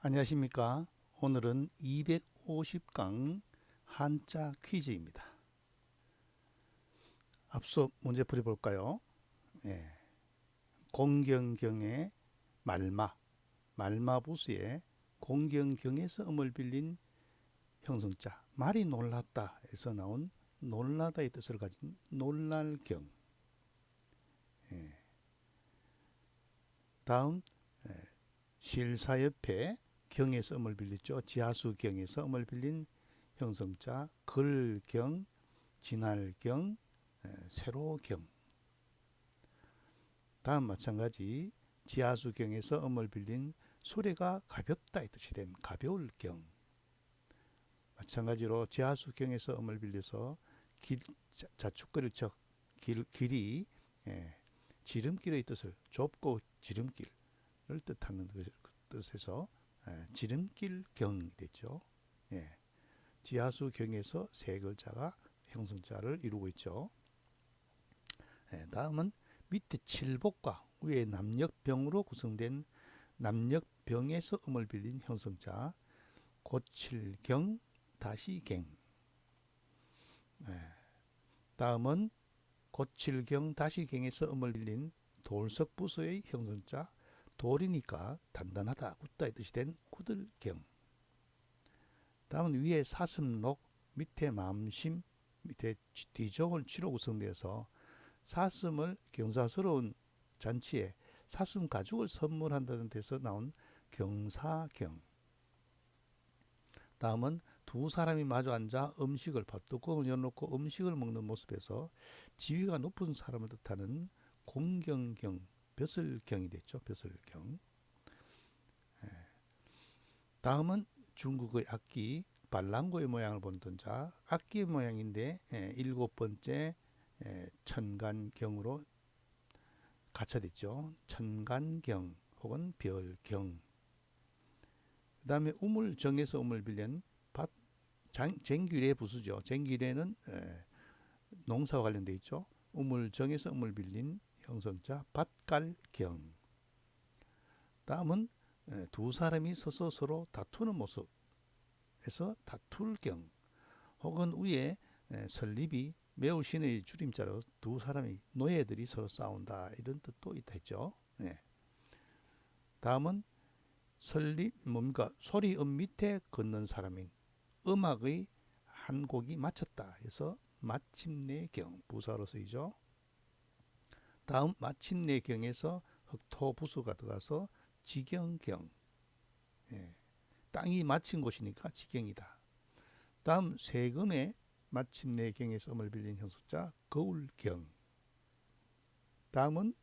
안녕하십니까. 오늘은 250강 한자 퀴즈입니다. 앞서 문제 풀어볼까요? 예. 공경경의 말마부수에 공경경에서 음을 빌린 형성자, 말이 놀랐다 에서 나온 놀라다의 뜻을 가진 놀랄경. 예. 다음 실사 옆에 경에서 음을 빌렸죠. 지하수경에서 음을 빌린 형성자 글경, 진할경, 세로경. 다음 마찬가지 지하수경에서 음을 빌린 수레가 가볍다의 뜻이 된 가벼울경. 마찬가지로 지하수경에서 음을 빌려서 자축거릴 적 길이 지름길의 뜻을 좁고 지름길을 뜻하는 뜻에서 지름길경이 됐죠. 지하수경에서 세 글자가 형성자를 이루고 있죠. 다음은 밑에 칠복과 위에 남녘병으로 구성된 남녘병에서 음을 빌린 형성자 고칠경 다시갱. 다음은 고칠경 다시갱에서 음을 빌린 돌석부수의 형성자 돌이니까 단단하다 굳다의 뜻이 된 굳을경. 다음은 위에 사슴록 밑에 맘심 밑에 뒤종을 치로 구성되어서 사슴을 경사스러운 잔치에 사슴 가죽을 선물한다는 데서 나온 경사경. 다음은 두 사람이 마주 앉아 음식을 밥뚜껑을 열어놓고 음식을 먹는 모습에서 지위가 높은 사람을 뜻하는 공경경, 벼슬경이 됐죠. 벼슬경. 다음은 중국의 악기 발랑고의 모양을 본던 자 악기의 모양인데 일곱 번째 천간경으로 갖춰졌죠. 천간경 혹은 별경. 그 다음에 우물정에서 음을 빌린 쟁귀래 부수죠. 쟁귀래는 농사와 관련되어 있죠. 우물정에서 음을 빌린 형성자 밭갈경. 다음은 두 사람이 서서 서로 다투는 모습에서 다툴경 혹은 위에 설립이 매우 신의 줄임자로 두 사람이 노예들이 서로 싸운다 이런 뜻도 있다 했죠. 다음은 설립 뭡니까? 소리음 밑에 걷는 사람인 음악의 한 곡이 마쳤다 해서 마침내경 부사로 쓰이죠. 다음 마침내경에서 흑토부수가 들어가서 지경경. 땅이 마친 곳이니까 지경이다. 다음 세금의 마침내경에서 음을 빌린 형성자 거울경. 다음은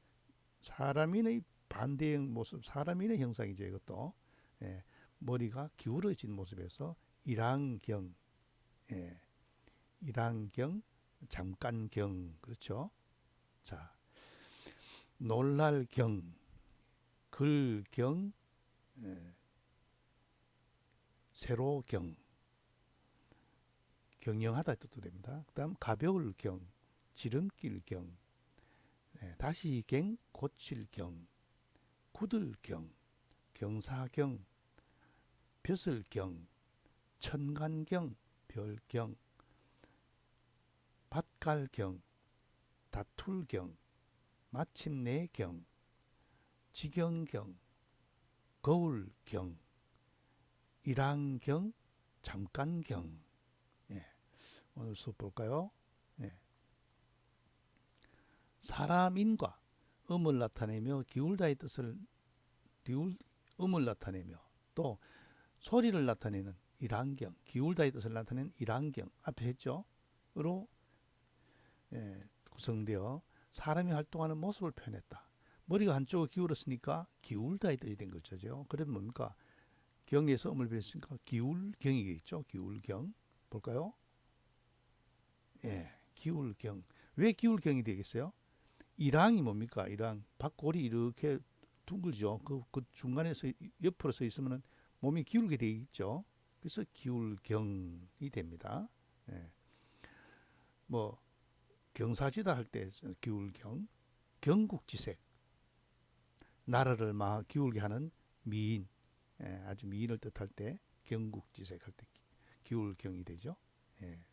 사람인의 반대의 모습, 사람인의 형상이죠. 이것도 머리가 기울어진 모습에서 일항경, 일항경, 잠깐경. 그렇죠. 자, 놀랄경, 글경, 세로경, 경영하다 뜻도 됩니다. 그 다음 가벼울경, 지름길경, 다시경, 고칠경, 굳을경, 경사경, 벼슬경, 천간경, 별경, 밭갈경, 다툴경, 마침내경, 지경경, 거울경, 일항경, 잠깐경. 오늘 수업 볼까요? 사람인과 음을 나타내며 기울다의 뜻을 음을 나타내며 또 소리를 나타내는 일항경, 기울다의 뜻을 나타내는 일항경 앞에 했죠.로 구성되어 사람이 활동하는 모습을 표현했다. 머리가 한쪽으로 기울었으니까 기울다의 뜻이 된 글자죠. 그러면 뭡니까? 경에서 음을 빌렸으니까 기울경이겠죠. 기울경. 볼까요? 기울경. 왜 기울경이 되겠어요? 일항이 뭡니까? 일항. 밭골이 이렇게 둥글죠. 그 중간에서 옆으로 서 있으면 몸이 기울게 되어 있죠. 그래서 기울경이 됩니다. 경사지다 할 때 기울경, 경국지색, 나라를 막 기울게 하는 미인, 아주 미인을 뜻할 때 경국지색 할 때 기울경이 되죠. 예.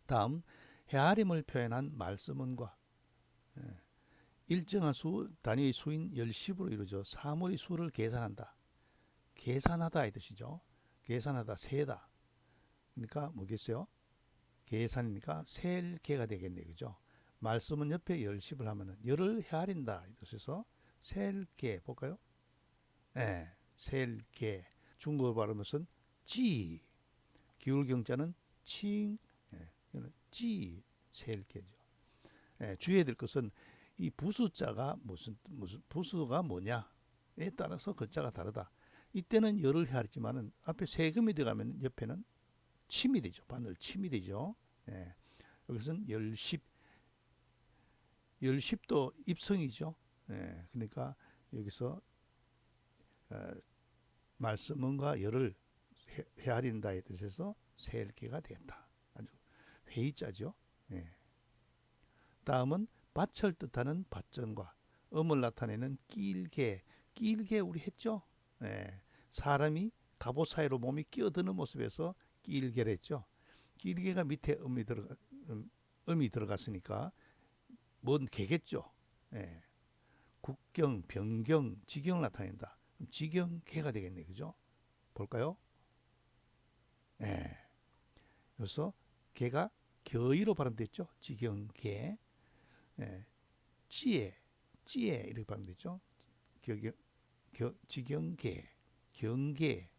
다음 헤아림을 표현한 말씀은과 일정한 수 단위의 수인 열십으로 이루어져 사물의 수를 계산한다. 계산하다 이 뜻이죠. 계산하다 세다. 그러니까 뭐겠어요? 계산이니까 셀 개가 되겠네, 그죠? 말씀은 옆에 열십을 하면은 열을 헤아린다 이 뜻에서 셀개 볼까요? 네, 셀개. 중국어 발음은 지. 기울경자는 칭. 이거는 지 셀개죠. 주의해야 될 것은 이 부수자가 무슨 부수가 뭐냐에 따라서 글자가 다르다. 이때는 열을 헤아리지만은 앞에 세금이 들어가면 옆에는 침이 되죠. 바늘 침이 되죠. 여기서는 열십도 입성이죠. 그러니까 여기서 말씀은과 열을 헤아린다에 뜻에서 세일개가 되겠다. 아주 회의자죠. 다음은 밭을 뜻하는 밭전과 음을 나타내는 끼일개. 끼일개 우리 했죠. 사람이 갑옷 사이로 몸이 끼어드는 모습에서 끼일개를 했죠. 끼일개가 밑에 음이 들어갔으니까 뭔 개겠죠. 국경, 변경, 지경을 나타낸다. 그럼 지경개가 되겠네, 그죠? 볼까요? 그래서 개가 겨이로 발음됐죠. 지경개. 찌에 이렇게 발음됐죠. 지경개, 경계,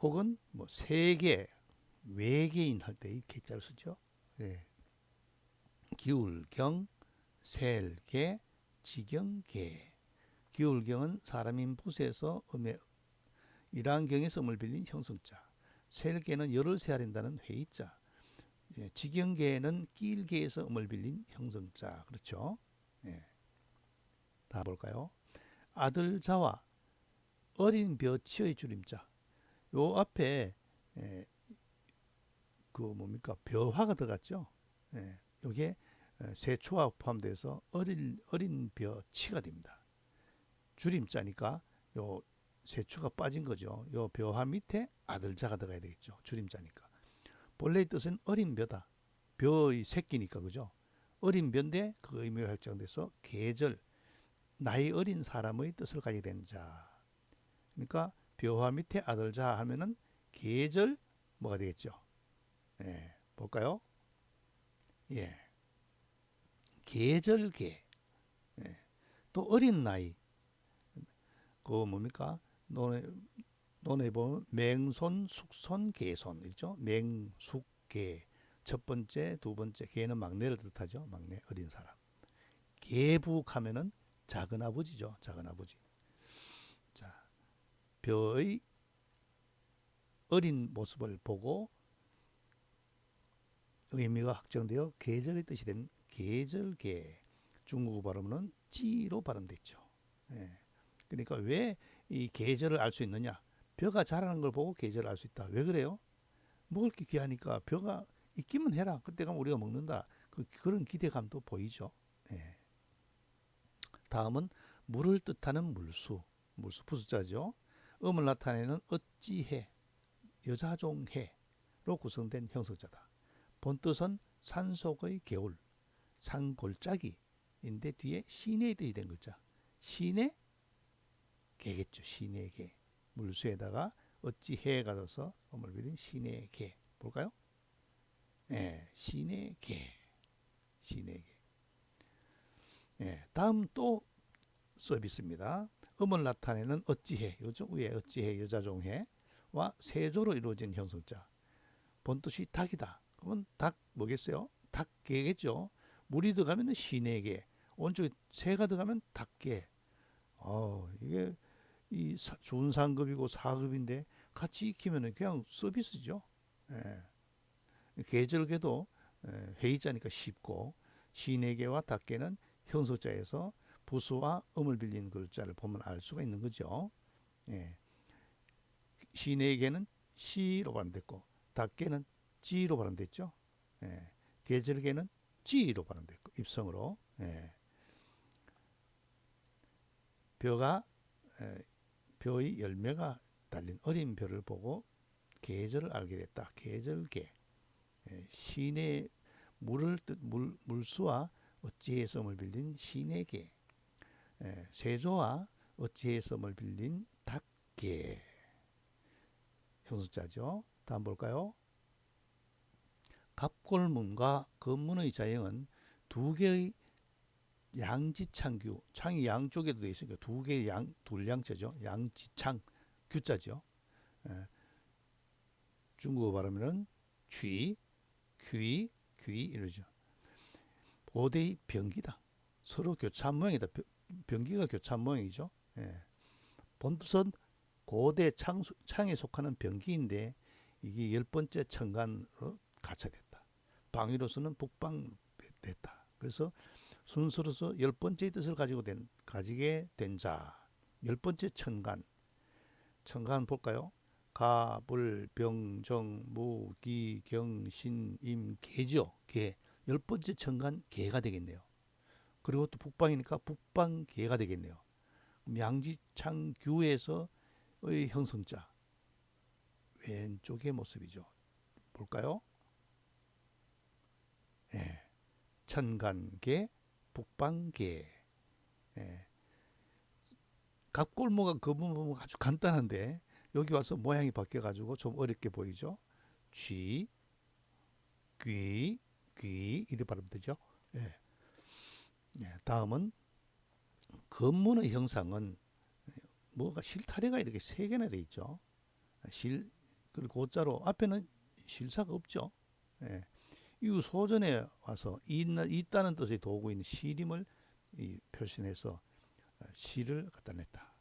혹은 뭐 세계, 외계인 할 때 이 개자를 쓰죠. 기울경, 셀개, 지경개. 기울경은 사람인 부세에서 일한경에서 음을 빌린 형성자. 셀개는 열을 세하린다는 회의자. 지경계는 끼일계에서 음을 빌린 형성자. 그렇죠? 다 볼까요? 아들자와 어린 벼치의 줄임자. 요 앞에 그 뭡니까? 벼화가 들어갔죠? 요게 세초와 포함돼서 어린 벼치가 됩니다. 줄임자니까 요 세초가 빠진 거죠. 요 벼화 밑에 아들자가 들어가야 되겠죠. 줄임자니까. 본래의 뜻은 어린 벼다. 벼의 새끼니까 그죠. 어린 벼인데 그 의미가 확장돼서 계절, 나이 어린 사람의 뜻을 가지게 된 자. 그러니까 벼화 밑에 아들자 하면은 계절 뭐가 되겠죠. 볼까요? 계절계. 또 어린 나이. 그 뭡니까? 논에 보면 맹손, 숙손, 개손 있죠. 맹숙개. 첫 번째, 두 번째 개는 막내를 뜻하죠. 막내 어린 사람. 계북하면은 작은 아버지죠. 작은 아버지. 자, 벼의 어린 모습을 보고 의미가 확정되어 계절의 뜻이 된 계절계. 중국어 발음은 찌로 발음됐죠. 그러니까 왜 이 계절을 알 수 있느냐? 벼가 자라는 걸 보고 계절을 알 수 있다. 왜 그래요? 먹을 게 귀하니까 벼가 있기만 해라. 그때 가면 우리가 먹는다. 그런 기대감도 보이죠. 다음은 물을 뜻하는 물수 부수자죠. 음을 나타내는 어찌해, 여자종해로 구성된 형성자다. 본뜻은 산속의 개울, 산골짜기인데 뒤에 시내의 뜻이 된 글자. 시내 개겠죠. 시내 개. 물수에다가 어찌해가 넣어서 음을 빌린 시내 개. 볼까요? 시내 개. 시내 개. 다음 또 서비스입니다. 음을 나타내는 어찌해, 요즘 위에 어찌해 여자종해와 세조로 이루어진 형성자. 본뜻이 닭이다. 그러면 닭 뭐겠어요? 닭개겠죠. 물이 들어가면 시내개, 오른쪽에 새가 들어가면 닭개. 이게 이 준상급이고 4급인데 같이 익히면 그냥 서비스죠. 계절개도 회의자니까 쉽고 시내개와 닭개는 형성자에서 부수와 음을 빌린 글자를 보면 알 수가 있는 거죠. 시내개는 시로 발음됐고 닭개는 지로 발음됐죠. 계절개는 지로 발음됐고 입성으로. 벼가 벼의 열매가 달린 어린 벼를 보고 계절을 알게 됐다. 계절계. 시내 물을 물수와 어찌의 썸을 빌린 시내계. 세조와 어찌의 썸을 빌린 닭계. 형습자죠. 다음 볼까요? 갑골문과 검문의 자형은 두 개의 양지창규, 창이 양쪽에도 되어 있으니까 두 개의 둘양자죠. 양지창, 규자죠. 중국어 발음은 취, 귀, 이러죠. 고대의 병기다. 서로 교차한 모양이다. 병기가 교차한 모양이죠. 본뜻은 고대 창에 속하는 병기인데 이게 10번째 천간으로 가차됐다. 방위로서는 북방됐다. 그래서 순서로서 10번째 뜻을 가지게 된 자. 10번째 천간 볼까요? 가, 불, 병, 정, 무, 기, 경, 신, 임, 개죠. 개. 10번째 천간 개가 되겠네요. 그리고 또 북방이니까 북방개가 되겠네요. 양지창규에서의 형성자. 왼쪽의 모습이죠. 볼까요? 천간개, 북방개. 갑골모가 그 부분 아주 간단한데 여기 와서 모양이 바뀌어가지고 좀 어렵게 보이죠. 쥐, 귀 이렇게 발음 되죠. 다음은 검문의 형상은 뭐가 실타래가 이렇게 3개나 돼 있죠. 그리고 고자로 앞에는 실사가 없죠. 이후 소전에 와서 있다는 뜻의 도구인 시림을 표시해서 시를 갖다 냈다.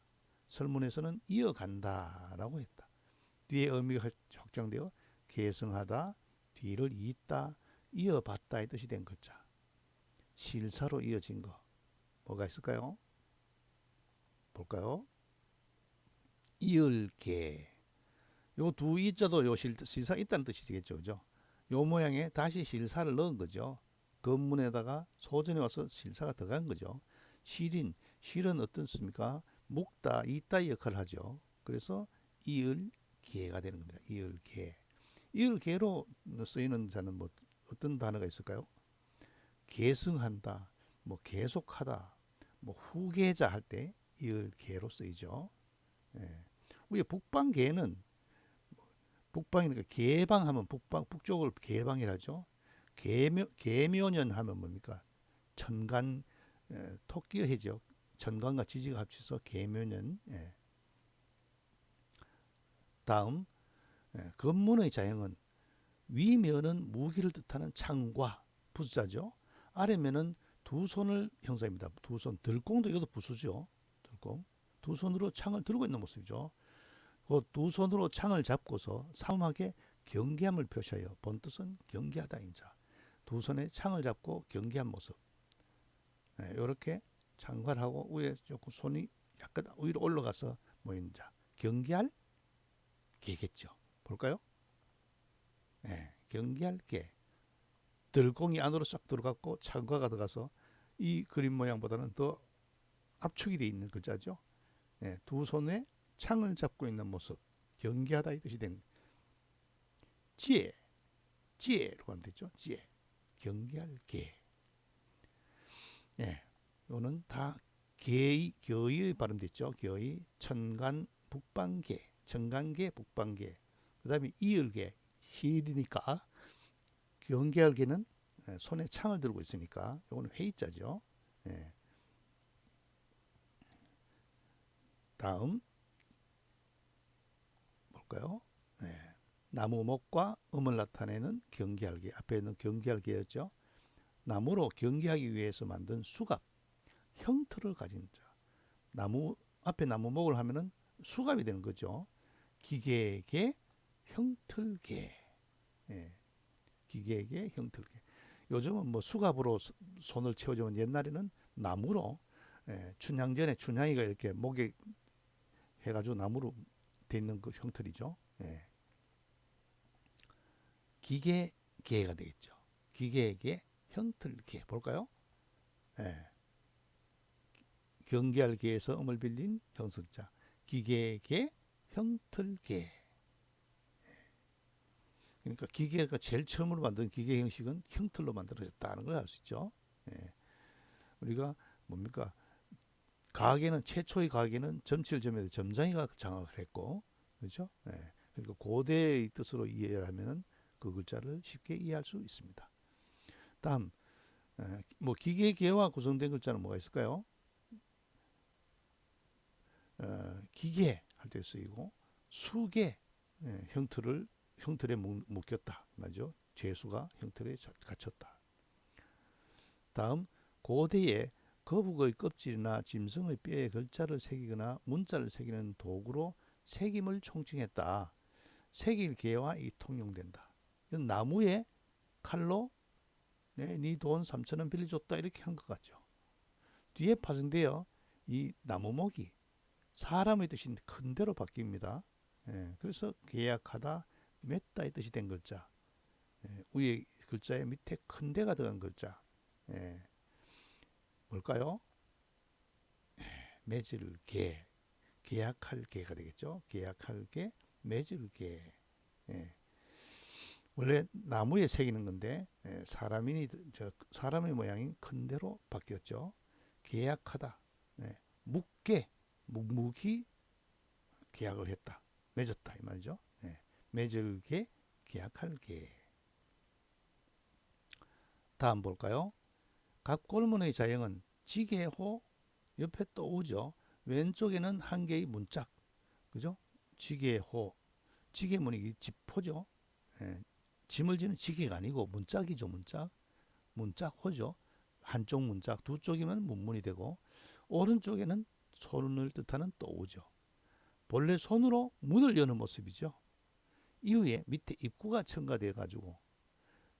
설문에서는 이어간다라고 했다. 뒤에 의미가 확장되어 계승하다, 뒤를 잇다, 이어받다의 뜻이 된 글자. 실사로 이어진 거 뭐가 있을까요? 볼까요? 이을개. 요 두 이자도 요 실사 있다는 뜻이겠죠, 그죠? 요 모양에 다시 실사를 넣은 거죠. 검문에다가 소전에 와서 실사가 들어간 거죠. 실은 어떻습니까? 묵다, 잇다 역할을 하죠. 그래서 이을개가 되는 겁니다. 이을개. 이을개로 쓰이는 자는 뭐 어떤 단어가 있을까요? 계승한다, 뭐 계속하다, 뭐 후계자 할 때 이을개로 쓰이죠. 우리 북방개는 북방이니까 개방하면 북쪽을 개방이라죠. 개묘년 하면 뭡니까? 천간 토끼의 해죠. 천간과 지지가 합쳐서 개묘년. 다음 검문의 자형은 위면은 무기를 뜻하는 창과 부자죠. 아래면은 두 손을 형상입니다. 두 손, 들공도 이것도 부수죠. 들공. 두 손으로 창을 들고 있는 모습이죠. 그 두 손으로 창을 잡고서 사움하게 경계함을 표시하여 본뜻은 경계하다 인자. 두 손에 창을 잡고 경계한 모습. 이렇게 창관하고 위에 조금 손이 약간 위로 올라가서 모인 자. 경계할 개겠죠. 볼까요? 경계할 개. 들공이 안으로 싹 들어갔고 창과가 들어가서 이 그림 모양보다는 더 압축이 되어 있는 글자죠. 두 손에 창을 잡고 있는 모습, 경계하다 이 뜻이 된 지혜로 하면 되죠. 지혜, 경계할 개. 이거는 다 겨의 발음됐죠. 겨의 천간 북방개, 천간개 북방개. 그다음에 이을개, 실이니까 경계할 개는 손에 창을 들고 있으니까 이거는 회의자죠. 다음 볼까요? 나무목과 음을 나타내는 경계할개. 앞에는 경계할개였죠. 나무로 경계하기 위해서 만든 수갑, 형틀을 가진 자. 앞에 나무목을 하면은 수갑이 되는 거죠. 기계개, 형틀개. 기계개, 형틀개. 요즘은 뭐 수갑으로 손을 채워주면 옛날에는 나무로 춘향전에 춘향이가 이렇게 목에 해가지고 나무로 돼 있는 그 형틀이죠. 기계개가 되겠죠. 기계개, 형틀개 볼까요? 경계할 계에서 음을 빌린 형성자. 기계계, 형틀계. 그러니까 기계가 제일 처음으로 만든 기계 형식은 형틀로 만들어졌다는 걸 알 수 있죠. 예. 우리가 뭡니까? 가계는 최초의 가계는 점칠점에서 점장이가 장악을 했고, 그렇죠? 예. 그러니까 고대의 뜻으로 이해를 하면은 그 글자를 쉽게 이해할 수 있습니다. 다음, 뭐 기계계와 구성된 글자는 뭐가 있을까요? 기계 할 때 쓰이고 수계, 형틀에 묶였다 말이죠. 죄수가 형틀에 갇혔다. 다음, 고대에 거북의 껍질이나 짐승의 뼈에 글자를 새기거나 문자를 새기는 도구로 새김을 총칭했다. 새길 계와 이 통용된다. 이건 나무에 칼로 네 돈 3,000원 빌려줬다 이렇게 한 것 같죠. 뒤에 파생되어 이 나무목이 사람의 뜻인 큰 대로 바뀝니다. 예, 그래서 계약하다, 맺다의 뜻이 된 글자. 위에 글자의 밑에 큰 대가 들어간 글자. 뭘까요? 맺을 계, 계약할 계가 되겠죠. 계약할 계, 맺을 계. 원래 나무에 새기는 건데 사람의 모양이 큰 대로 바뀌었죠. 계약하다, 묵게, 묵묵히 계약을 했다, 맺었다 이 말이죠. 맺을 계, 계약할 계. 다음 볼까요? 갑골문의 자형은 지게호 옆에 또 오죠. 왼쪽에는 한 개의 문짝, 그죠? 지게호, 지게문이 지포죠. 짐을 지는 지게가 아니고 문짝이죠. 문짝호죠. 한쪽 문짝, 두 쪽이면 문문이 되고 오른쪽에는 손을 뜻하는 또 오죠. 본래 손으로 문을 여는 모습이죠. 이후에 밑에 입구가 첨가되어 가지고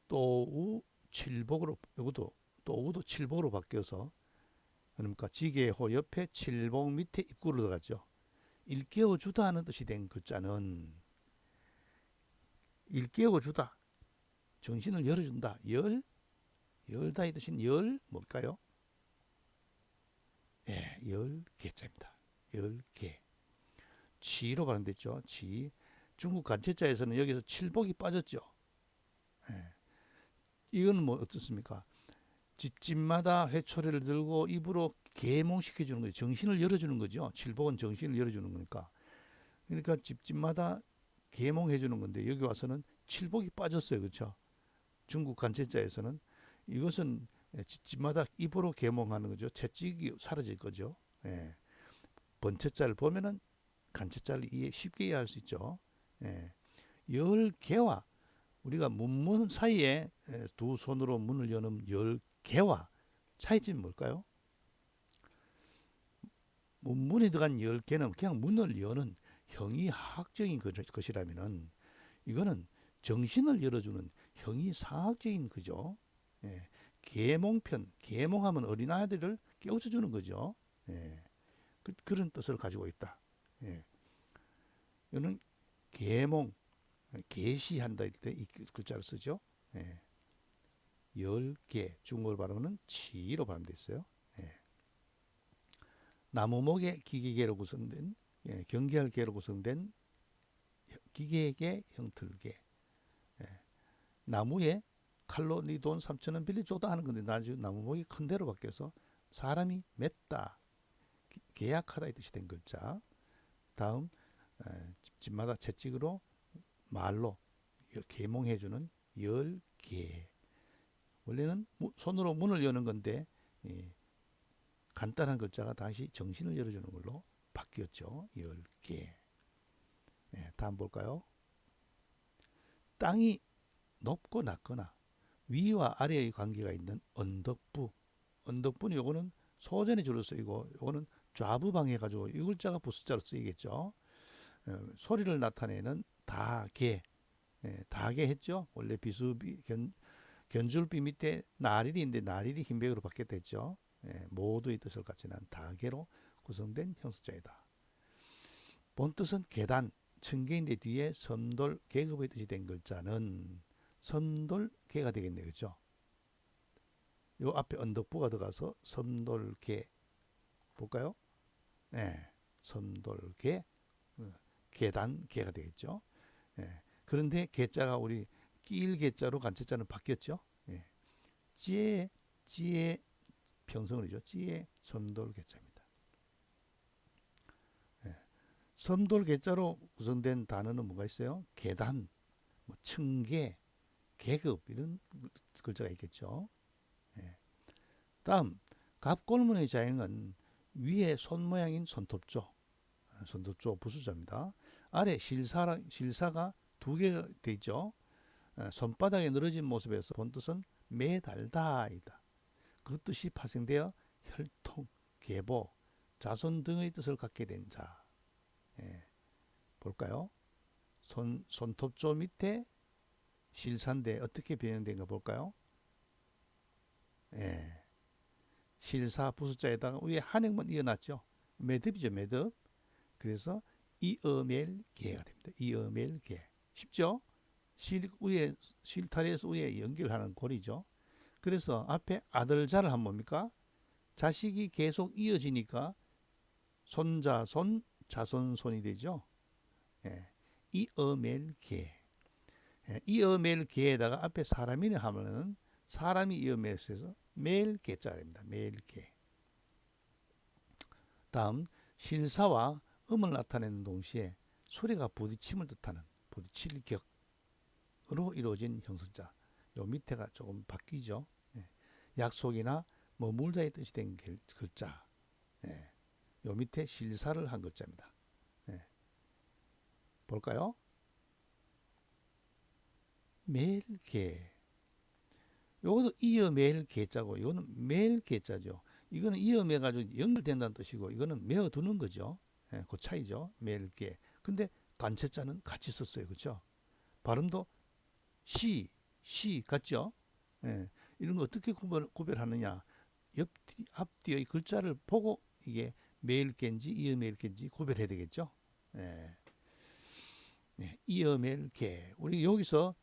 또우 칠복으로, 이것도 또우도 칠복으로 바뀌어서 그러니까 지게호 옆에 칠복 밑에 입구로 들어갔죠. 일깨워 주다 하는 뜻이 된 글자는 일깨워 주다, 정신을 열어준다, 열다의 뜻인 뭘까요? 열개자입니다. 열개. 지로 발음됐죠. 지. 중국 간체자에서는 여기서 칠복이 빠졌죠. 이건 뭐 어떻습니까? 집집마다 회초리를 들고 입으로 계몽시켜주는 거죠. 정신을 열어주는 거죠. 칠복은 정신을 열어주는 거니까. 그러니까 집집마다 계몽해주는 건데 여기 와서는 칠복이 빠졌어요. 그렇죠? 중국 간체자에서는 이것은 집집마다 입으로 계몽하는 거죠. 채찍이 사라질 거죠. 번체자를 보면은 간체자를 쉽게 이해할 수 있죠. 열 개와 우리가 문문 사이에 두 손으로 문을 여는 열 개와 차이점이 뭘까요? 문문에 들어간 열 개는 그냥 문을 여는 형이하학적인 것이라면은 이거는 정신을 열어주는 형이상학적인 거죠. 계몽편, 계몽하면 어린아이들을 깨우쳐주는 거죠. 그런 뜻을 가지고 있다. 이거는 계몽, 계시한다 할 때 이 글자를 쓰죠. 10개, 중국어로 발음은 치로 발음되어 있어요. 나무목의 기계계로 구성된, 경계할 계로 구성된 기계계, 형틀계. 나무에 칼로 네 돈 3,000원 빌려줘다 하는 건데 나중에 나무목이 큰 대로 바뀌어서 사람이 맺다, 계약하다 이 뜻이 된 글자. 다음, 집집마다 채찍으로 말로 계몽해주는 10개. 원래는 손으로 문을 여는 건데 간단한 글자가 다시 정신을 열어주는 걸로 바뀌었죠. 10개. 다음 볼까요? 땅이 높고 낮거나 위와 아래의 관계가 있는 언덕부. 언덕부는 요거는 소전의 줄로 쓰이고 요거는 좌부방해 가지고 이 글자가 부숫자로 쓰이겠죠. 소리를 나타내는 다개. 다개 했죠. 원래 비수비 견줄비 밑에 나릴이인데 나릴이 흰백으로 바뀌었댔죠. 모두의 뜻을 갖춘 한 다개로 구성된 형식자이다. 본뜻은 계단, 층계인데 뒤에 섬돌, 계급의 뜻이 된 글자는 섬돌계가 되겠네요. 그렇죠? 요 앞에 언덕부가 들어가서 섬돌계. 볼까요? 예, 섬돌개, 계단, 개가 되겠죠. 예, 그런데 개자가 우리 끼일 개자로 간체자는 바뀌었죠. 예, 찌에 평성어죠. 찌에 섬돌 개자입니다. 예, 섬돌 개자로 구성된 단어는 뭐가 있어요? 계단, 뭐 층계, 계급 이런 글자가 있겠죠. 예. 다음 갑골문의 자형은 위에 손 모양인 손톱조, 손톱조 부수자입니다. 아래 실사가 두 개가 돼 있죠. 손바닥에 늘어진 모습에서 본 뜻은 매달다이다. 그 뜻이 파생되어 혈통, 계보, 자손 등의 뜻을 갖게 된 자. 예. 볼까요? 손톱조 밑에 실사인데 어떻게 변형된가 볼까요? 예. 실사 부수자에다가 위에 한획만 이어놨죠. 매듭이죠, 매듭. 그래서 이어멜개가 됩니다. 이어멜개. 쉽죠? 위에 실타래에서 위에 연결하는 고리죠. 그래서 앞에 아들자를 하면 뭡니까? 자식이 계속 이어지니까 손자손, 자손손이 되죠. 예. 이어멜개. 예. 이어멜개에다가 앞에 사람이네 하면은 사람이 이어멜에서 멜개자가 됩니다. 멜개. 다음 실사와 음을 나타내는 동시에 소리가 부딪힘을 뜻하는 부딪힐 격으로 이루어진 형성자. 요 밑에가 조금 바뀌죠. 예. 약속이나 머물다의 뜻이 된 글자. 예. 요 밑에 실사를 한 글자입니다. 예. 볼까요? 매일개. 요것도 이어매일 개자고 이거는 매일 개자죠. 이거는 이어매 가지고 연결된다는 뜻이고 이거는 메어 두는 거죠. 예, 그 차이죠. 매일 개. 근데 간체자는 같이 썼어요. 그렇죠? 발음도 시 같죠? 예, 이런 거 어떻게 구별하느냐? 앞뒤의 글자를 보고 이게 매일 개인지 이어매일 개인지 구별해야 되겠죠? 예. 예, 이어매일 개. 우리 여기서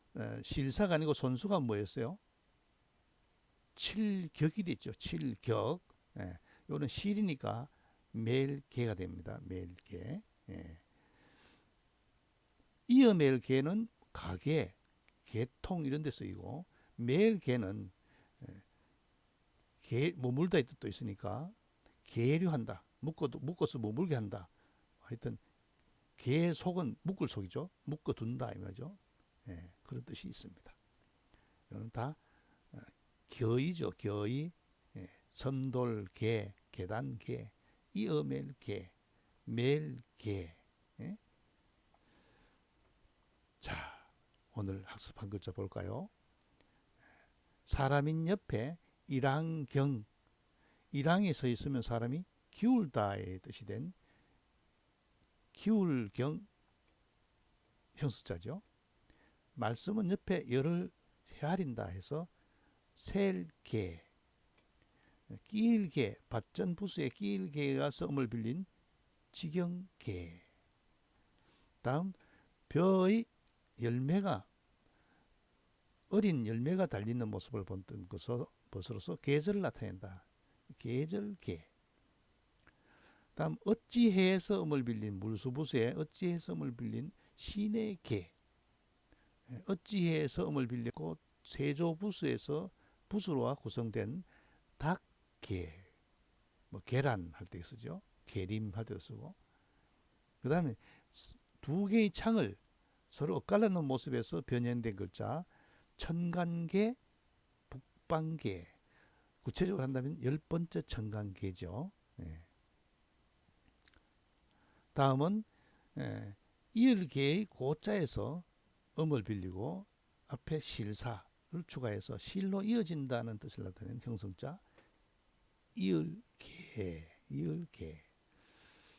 실사가 아니고 손수가 뭐였어요? 칠격이 됐죠. 칠격. 예. 요는 실이니까 매일개가 됩니다. 매일개. 예. 이어 매일개는 가게, 개통 이런 데 쓰이고 매일개는 머물다 이 뜻도 있으니까 계류한다. 묶어서 머물게 한다. 하여튼 개 속은 묶을 속이죠. 묶어둔다 이 말이죠. 예. 그런 뜻이 있습니다. 이거는 다 겨이죠. 겨이. 예. 섬돌개, 계단개, 이어멜개, 멜개. 예? 자, 오늘 학습한 글자 볼까요? 사람인 옆에 일항경. 일항에 서 있으면 사람이 기울다의 뜻이 된 기울경 형수자죠. 말씀은 옆에 열을 헤아린다 해서 셀개. 끼일개, 밭전 부수의 끼일개가 썸을 빌린 지경개. 다음 벼의 열매가 어린 열매가 달리는 모습을 본뜬 것으로서 계절을 나타낸다. 계절개. 다음 어찌해서 음을 빌린 물수부수에 어찌해서 음을 빌린 시내개. 어찌해서 음을 빌렸고 세조부수에서 부수로와 구성된 닭개. 뭐 계란 할 때 쓰죠. 계림 할 때도 쓰고. 그 다음에 두 개의 창을 서로 엇갈라 놓은 모습에서 변형된 글자 천간개, 북방개. 구체적으로 한다면 10번째 천간개죠. 예. 다음은 이을개의 고자에서 음을 빌리고 앞에 실사를 추가해서 실로 이어진다는 뜻을 나타내는 형성자 이을개.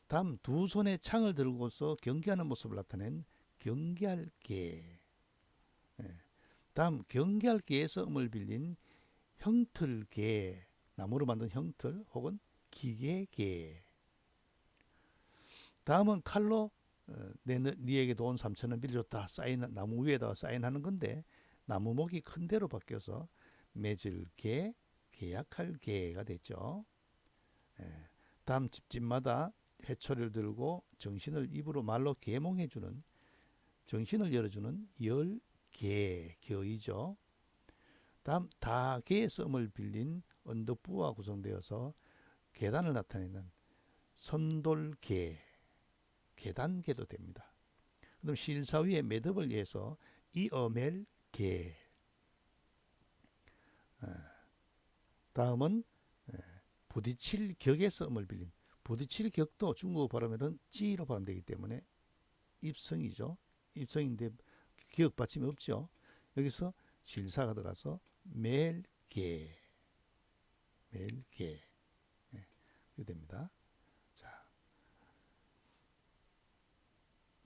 다음 두 손에 창을 들고서 경계하는 모습을 나타낸 경계할개. 다음 경계할개에서 음을 빌린 형틀개, 나무로 만든 형틀 혹은 기계개. 다음은 칼로 네에게 돈 3,000원 빌려줬다 나무 위에다가 사인하는 건데 나무목이 큰 데로 바뀌어서 맺을개, 계약할개가 됐죠. 다음 집집마다 해초를 들고 정신을 입으로 말로 계몽해주는, 정신을 열어주는 열계교이죠. 다음 다계의 썸을 빌린 언덕부와 구성되어서 계단을 나타내는 섬돌계, 계단계도 됩니다. 그다음 실사위의 매듭을 위해서 이어멜계. 다음은 부딪힐 격의 썸을 빌린, 부딪힐 격도 중국어 발음에는 찌로 발음되기 때문에 입성이죠. 입성인데 기억 받침이 없죠. 여기서 실사가 들어가서 멜계, 멜계. 이렇게 됩니다. 자,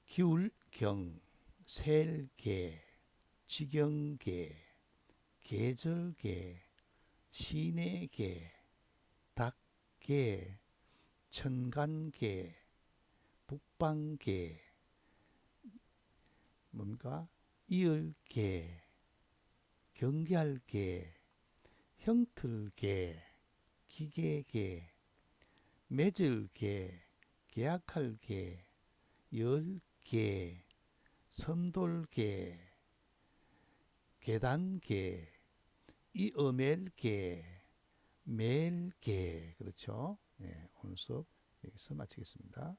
기울경, 셀계, 지경계, 계절계, 시내계, 닭계, 천간계, 북방계, 뭡니까? 이을계, 경계할계, 형틀계, 기계계, 맺을계, 계약할계, 열계, 섬돌계, 계단계, 이어멜계, 멜계. 그렇죠? 네, 오늘 수업 여기서 마치겠습니다.